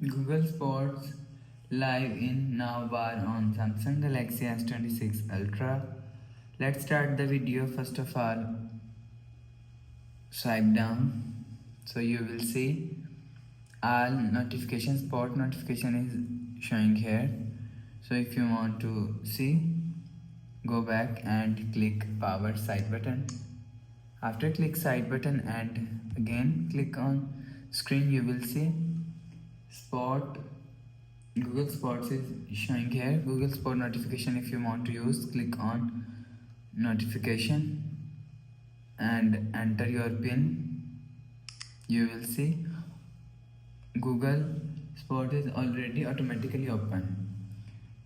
Google Sports live in now bar on Samsung Galaxy S26 Ultra. Let's start the video. First of all, swipe down. So you will see all notification, sport notification is showing here. So if you want to see, go back and click power side button. After click side button and again click on screen, you will see sport. Google Sports is showing here. Google Sport notification, if you want to use, click on notification and enter your pin. You will see Google Sport is already automatically open.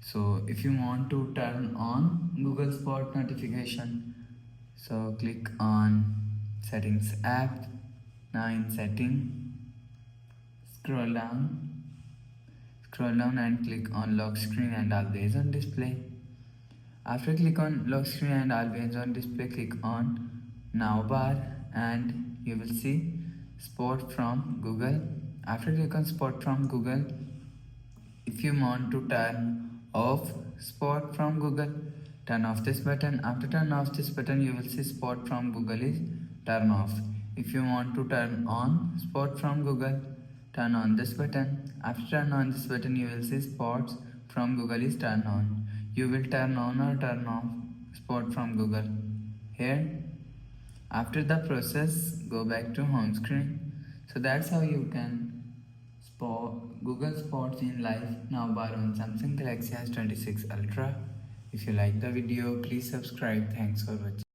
So if you want to turn on Google Sport notification, so click on settings app. Now in setting, scroll down and click on lock screen and always on display. After click on lock screen and always on display, click on now bar and you will see sport from Google. After click on sport from Google, if you want to turn off sport from Google, turn off this button. After turn off this button, you will see sport from Google is turn off. If you want to turn on sport from Google, turn on this button. After turn on this button, you will see sports from Google is turn on. You will turn on or turn off sport from Google here. After the process, go back to home screen. So that's how you can Google Sports in live now bar on Samsung Galaxy S26 Ultra. If you like the video, please subscribe. Thanks for watching.